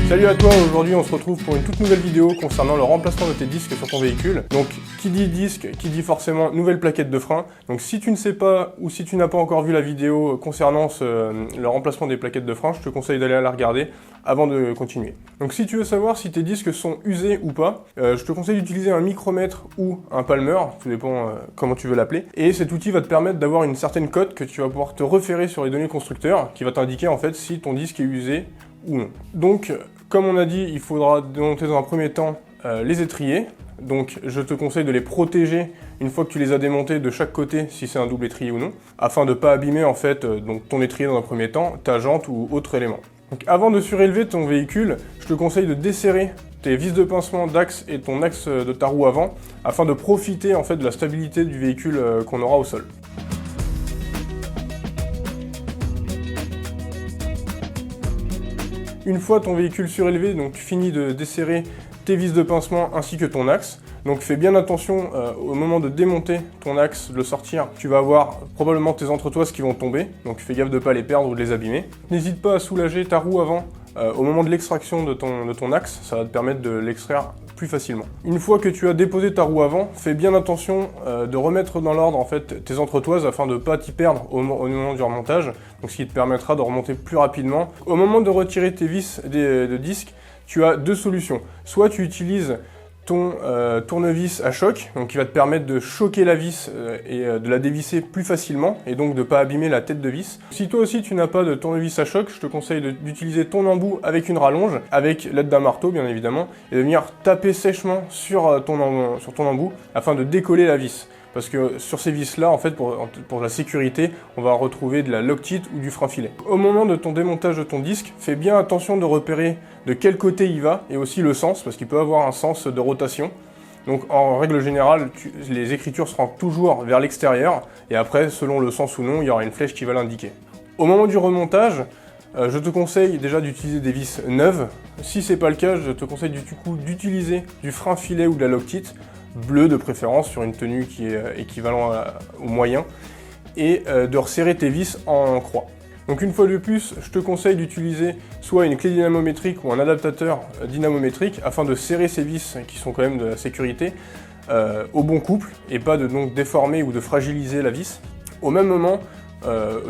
Salut à toi, aujourd'hui on se retrouve pour une toute nouvelle vidéo concernant le remplacement de tes disques sur ton véhicule. Donc qui dit disque, qui dit forcément nouvelle plaquette de frein. Donc si tu ne sais pas ou si tu n'as pas encore vu la vidéo concernant le remplacement des plaquettes de frein, je te conseille d'aller la regarder avant de continuer. Donc si tu veux savoir si tes disques sont usés ou pas, je te conseille d'utiliser un micromètre ou un palmer, tout dépend comment tu veux l'appeler. Et cet outil va te permettre d'avoir une certaine cote que tu vas pouvoir te référer sur les données constructeurs, qui va t'indiquer en fait si ton disque est usé ou non. Donc comme on a dit, il faudra démonter dans un premier temps les étriers. Donc je te conseille de les protéger une fois que tu les as démontés de chaque côté, si c'est un double étrier ou non, afin de ne pas abîmer en fait donc ton étrier dans un premier temps, ta jante ou autre élément. Donc avant de surélever ton véhicule, je te conseille de desserrer tes vis de pincement d'axe et ton axe de ta roue avant, afin de profiter en fait de la stabilité du véhicule qu'on aura au sol. Une fois ton véhicule surélevé, donc tu finis de desserrer tes vis de pincement ainsi que ton axe. Donc fais bien attention au moment de démonter ton axe, de le sortir, tu vas avoir probablement tes entretoises qui vont tomber, donc fais gaffe de ne pas les perdre ou de les abîmer. N'hésite pas à soulager ta roue avant au moment de l'extraction de ton axe, ça va te permettre de l'extraire plus facilement. Une fois que tu as déposé ta roue avant, fais bien attention de remettre dans l'ordre en fait tes entretoises afin de ne pas t'y perdre au moment du remontage, donc ce qui te permettra de remonter plus rapidement. Au moment de retirer tes vis de disque, tu as deux solutions. Soit tu utilises ton tournevis à choc, donc qui va te permettre de choquer la vis et de la dévisser plus facilement et donc de ne pas abîmer la tête de vis. Si toi aussi tu n'as pas de tournevis à choc, je te conseille d'utiliser ton embout avec une rallonge, avec l'aide d'un marteau bien évidemment, et de venir taper sèchement sur ton embout afin de décoller la vis. Parce que sur ces vis-là, en fait, pour la sécurité, on va retrouver de la loctite ou du frein filet. Au moment de ton démontage de ton disque, fais bien attention de repérer de quel côté il va, et aussi le sens, parce qu'il peut avoir un sens de rotation. Donc en règle générale, les écritures seront toujours vers l'extérieur, et après, selon le sens ou non, il y aura une flèche qui va l'indiquer. Au moment du remontage, je te conseille déjà d'utiliser des vis neuves. Si c'est pas le cas, je te conseille du coup d'utiliser du frein filet ou de la loctite, bleu de préférence sur une tenue qui est équivalent au moyen, et de resserrer tes vis en croix. Donc une fois de plus, je te conseille d'utiliser soit une clé dynamométrique ou un adaptateur dynamométrique afin de serrer ces vis qui sont quand même de la sécurité au bon couple et pas de donc déformer ou de fragiliser la vis. Au même moment,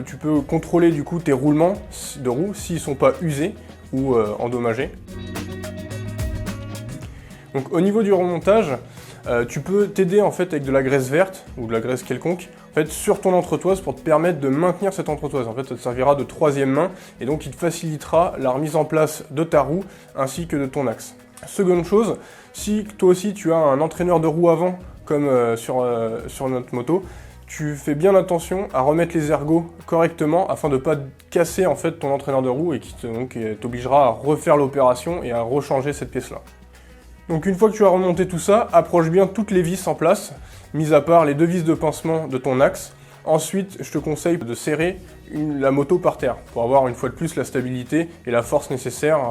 tu peux contrôler du coup tes roulements de roues s'ils ne sont pas usés ou endommagés. Donc au niveau du remontage, tu peux t'aider en fait avec de la graisse verte ou de la graisse quelconque en fait, sur ton entretoise pour te permettre de maintenir cette entretoise. En fait, ça te servira de troisième main et donc il te facilitera la remise en place de ta roue ainsi que de ton axe. Seconde chose, si toi aussi tu as un entraîneur de roue avant comme sur notre moto, tu fais bien attention à remettre les ergots correctement afin de ne pas casser en fait ton entraîneur de roue et qui t'obligera à refaire l'opération et à rechanger cette pièce-là. Donc une fois que tu as remonté tout ça, approche bien toutes les vis en place, mis à part les deux vis de pincement de ton axe. Ensuite, je te conseille de serrer la moto par terre pour avoir une fois de plus la stabilité et la force nécessaire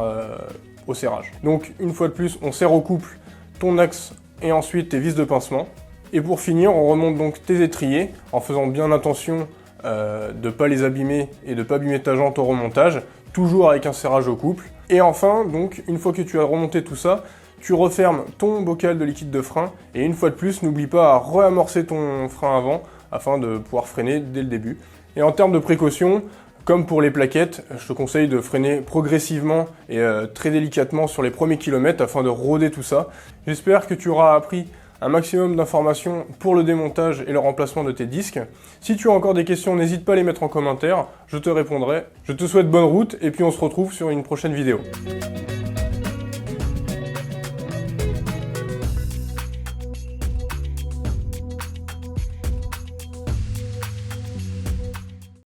au serrage. Donc une fois de plus, on serre au couple ton axe et ensuite tes vis de pincement. Et pour finir, on remonte donc tes étriers en faisant bien attention de ne pas les abîmer et de ne pas abîmer ta jante au remontage, toujours avec un serrage au couple. Et enfin, donc une fois que tu as remonté tout ça, tu refermes ton bocal de liquide de frein et une fois de plus, n'oublie pas à réamorcer ton frein avant afin de pouvoir freiner dès le début. Et en termes de précaution, comme pour les plaquettes, je te conseille de freiner progressivement et très délicatement sur les premiers kilomètres afin de rôder tout ça. J'espère que tu auras appris un maximum d'informations pour le démontage et le remplacement de tes disques. Si tu as encore des questions, n'hésite pas à les mettre en commentaire, je te répondrai. Je te souhaite bonne route et puis on se retrouve sur une prochaine vidéo.